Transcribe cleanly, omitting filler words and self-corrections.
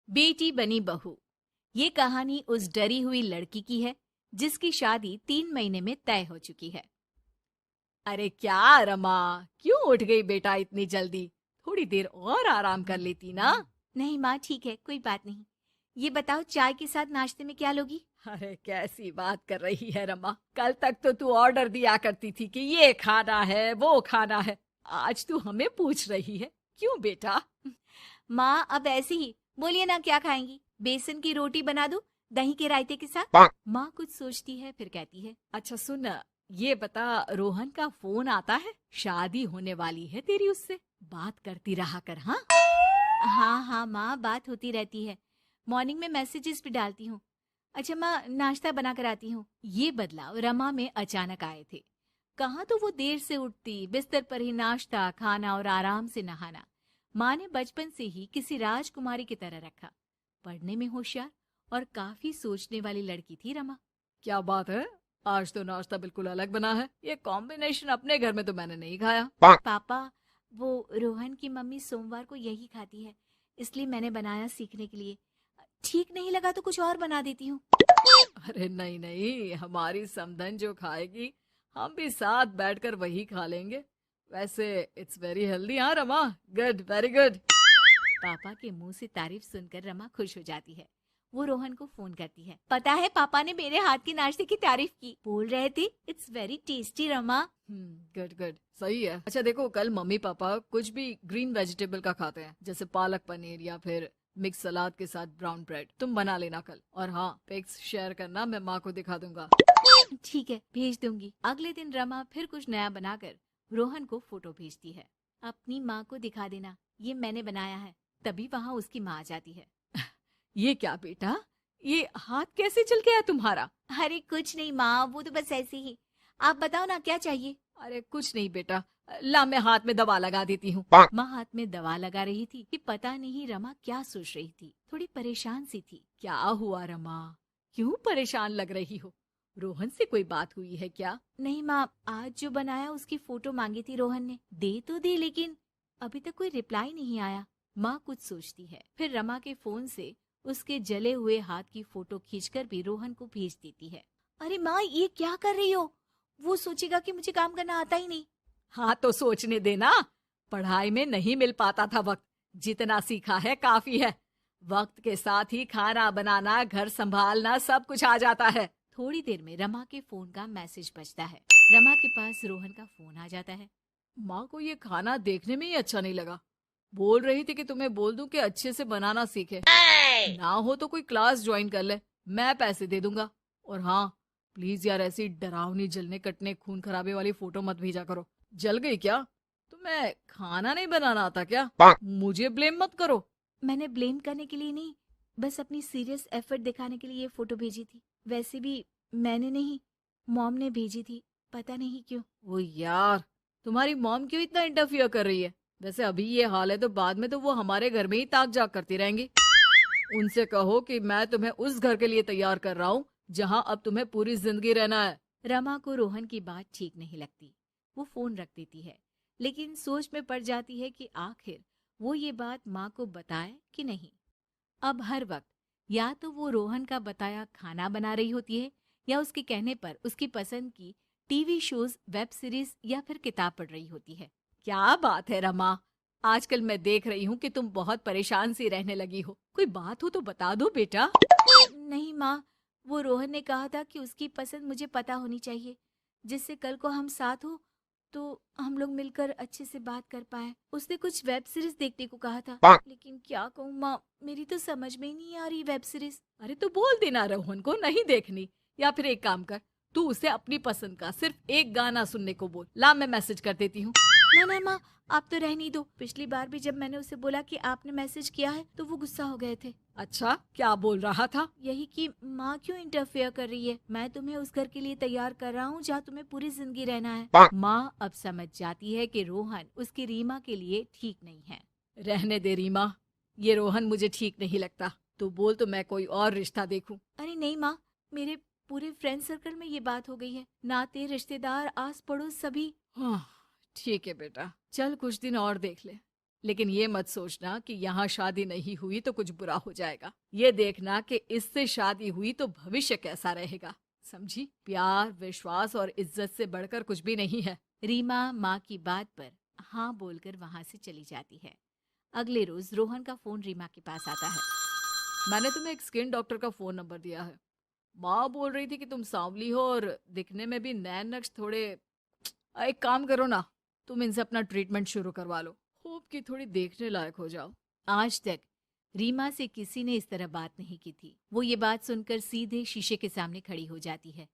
बेटी बनी बहू। ये कहानी उस डरी हुई लड़की की है जिसकी शादी 3 महीने में तय हो चुकी है। अरे क्या रमा, क्यों उठ गई बेटा इतनी जल्दी? थोड़ी देर और आराम कर लेती ना। नहीं माँ, ठीक है, कोई बात नहीं। ये बताओ, चाय के साथ नाश्ते में क्या लोगी? अरे कैसी बात कर रही है रमा, कल तक तो तू ऑर्डर दिया करती थी कि ये खाना है वो खाना है। आज तू हमें पूछ रही है, क्यों बेटा? माँ अब ऐसे ही बोलिए ना, क्या खाएंगी? बेसन की रोटी बना दूं दही के रायते के साथ? माँ कुछ सोचती है फिर कहती है, अच्छा सुन, ये बता, रोहन का फोन आता है? शादी होने वाली है तेरी उससे, बात करती रहा कर। हाँ हाँ हाँ माँ, बात होती रहती है, मॉर्निंग में मैसेजेस भी डालती हूँ। अच्छा माँ, नाश्ता बना कर आती हूँ। ये बदलाव रमा में अचानक आए थे। कहाँ तो वो देर से उठती, बिस्तर पर ही नाश्ता खाना और आराम से नहाना। माँ ने बचपन से ही किसी राजकुमारी की तरह रखा। पढ़ने में होशियार और काफी सोचने वाली लड़की थी रमा। क्या बात है, आज तो नाश्ता बिल्कुल अलग बना है। ये कॉम्बिनेशन अपने घर में तो मैंने नहीं खाया। पापा, वो रोहन की मम्मी सोमवार को यही खाती है, इसलिए मैंने बनाया सीखने के लिए। ठीक नहीं लगा तो कुछ और बना देती हूँ। अरे नहीं नहीं, हमारी समधन जो खाएगी हम भी साथ बैठकर वही खा लेंगे। वैसे इट्स वेरी हेल्दी। हाँ रमा, गुड, वेरी गुड। पापा के मुंह से तारीफ सुनकर रमा खुश हो जाती है। वो रोहन को फोन करती है, पता है पापा ने मेरे हाथ के नाश्ते की तारीफ की, बोल रहे थे it's very tasty Rama. Good good, सही है। अच्छा देखो, कल मम्मी पापा कुछ भी ग्रीन वेजिटेबल का खाते हैं, जैसे पालक पनीर या फिर मिक्स सलाद के साथ ब्राउन ब्रेड। तुम बना लेना कल, और हाँ पिक्स शेयर करना, मैं माँ को दिखा दूंगा। ठीक है, भेज दूंगी। अगले दिन रमा फिर कुछ नया बनाकर रोहन को फोटो भेजती है। अपनी माँ को दिखा देना, ये मैंने बनाया है। तभी वहाँ उसकी माँ आ जाती है। ये क्या बेटा, ये हाथ कैसे चल गया तुम्हारा? अरे कुछ नहीं माँ, वो तो बस ऐसे ही। आप बताओ ना, क्या चाहिए? अरे कुछ नहीं बेटा, ला मैं हाथ में दवा लगा देती हूँ। माँ हाथ में दवा लगा रही थी कि पता नहीं रमा क्या सोच रही थी। थोड़ी परेशान सी थी। क्या हुआ रमा, क्यों परेशान लग रही हो? रोहन से कोई बात हुई है क्या? नहीं माँ, आज जो बनाया उसकी फोटो मांगी थी रोहन ने, दे तो दी, लेकिन अभी तक कोई रिप्लाई नहीं आया। माँ कुछ सोचती है, फिर रमा के फोन से उसके जले हुए हाथ की फोटो खींचकर भी रोहन को भेज देती है। अरे माँ, ये क्या कर रही हो? वो सोचेगा कि मुझे काम करना आता ही नहीं। हाँ तो सोचने देना, पढ़ाई में नहीं मिल पाता था वक्त, जितना सीखा है काफी है। वक्त के साथ ही खाना बनाना, घर संभालना सब कुछ आ जाता है। थोड़ी देर में रमा के फोन का मैसेज बजता है। रमा के पास रोहन का फोन आ जाता है। माँ को ये खाना देखने में ही अच्छा नहीं लगा, बोल रही थी कि तुम्हें बोल दूं कि अच्छे से बनाना सीखे। ना हो तो कोई क्लास ज्वाइन कर ले, मैं पैसे दे दूंगा। और हाँ, प्लीज यार ऐसी डरावनी जलने कटने खून खराबे वाली फोटो मत भेजा करो। जल गई क्या? तुम्हें खाना नहीं बनाना आता क्या? मुझे ब्लेम मत करो। मैंने ब्लेम करने के लिए नहीं, बस अपनी सीरियस एफर्ट दिखाने के लिए ये फोटो भेजी थी। वैसे भी मैंने नहीं, मॉम ने भेजी थी, पता नहीं क्यों। ओ यार, तुम्हारी मॉम क्यों इतना इंटरफियर कर रही है? वैसे अभी ये हाल है तो बाद में तो वो हमारे घर में ही ताक जाग करती रहेंगी। उनसे कहो कि मैं तुम्हें उस घर के लिए तैयार कर रहा हूँ जहाँ अब तुम्हें पूरी जिंदगी रहना है। रमा को रोहन की बात ठीक नहीं लगती। वो फोन रख देती है, लेकिन सोच में पड़ जाती है कि आखिर वो ये बात माँ को बताए कि नहीं। अब हर वक्त या तो वो रोहन का बताया खाना बना रही होती है, या उसके कहने पर उसकी पसंद की टीवी शोज, वेब सीरीज या फिर किताब पढ़ रही होती है। क्या बात है रमा, आजकल मैं देख रही हूँ कि तुम बहुत परेशान सी रहने लगी हो। कोई बात हो तो बता दो बेटा। नहीं माँ, वो रोहन ने कहा था कि उसकी पसंद मुझे पता होनी चाहिए, जिससे कल को हम साथ हो तो हम लोग मिलकर अच्छे से बात कर पाए। उसने कुछ वेब सीरीज देखने को कहा था, लेकिन क्या कहूँ माँ, मेरी तो समझ में ही नहीं आ रही वेब सीरीज। अरे तो बोल देना रोहन को नहीं देखनी, या फिर एक काम कर, तू उसे अपनी पसंद का सिर्फ एक गाना सुनने को बोल। ला मैं मैसेज कर देती हूँ। ना ना माँ, आप तो रहने दो। पिछली बार भी जब मैंने उसे बोला कि आपने मैसेज किया है तो वो गुस्सा हो गए थे। अच्छा, क्या बोल रहा था? यही कि माँ क्यों इंटरफेयर कर रही है, मैं तुम्हें उस घर के लिए तैयार कर रहा हूँ जहाँ तुम्हें पूरी जिंदगी रहना है। माँ अब समझ जाती है कि रोहन उसकी रीमा के लिए ठीक नहीं है। रहने दे रीमा, ये रोहन मुझे ठीक नहीं लगता। तू बोल तो मैं कोई और रिश्ता देखूं। अरे नहीं माँ, मेरे पूरे फ्रेंड सर्कल में ये बात हो गई है, नाते रिश्तेदार आस पड़ोस सभी। हाँ ठीक है बेटा, चल कुछ दिन और देख ले। लेकिन ये मत सोचना कि यहाँ शादी नहीं हुई तो कुछ बुरा हो जाएगा। ये देखना कि इससे शादी हुई तो भविष्य कैसा रहेगा। समझी? प्यार, विश्वास और इज्जत से बढ़कर कुछ भी नहीं है। रीमा माँ की बात पर हाँ बोलकर वहां से चली जाती है। अगले रोज रोहन का फोन रीमा के पास आता है। मैंने तुम्हें एक स्किन डॉक्टर का फोन नंबर दिया है। माँ बोल रही थी कि तुम सांवली हो और दिखने में भी नैन नक्श थोड़े। एक काम करो ना, तुम इनसे अपना ट्रीटमेंट शुरू करवा लो। होप कि थोड़ी देखने लायक हो जाओ। आज तक रीमा से किसी ने इस तरह बात नहीं की थी। वो ये बात सुनकर सीधे शीशे के सामने खड़ी हो जाती है।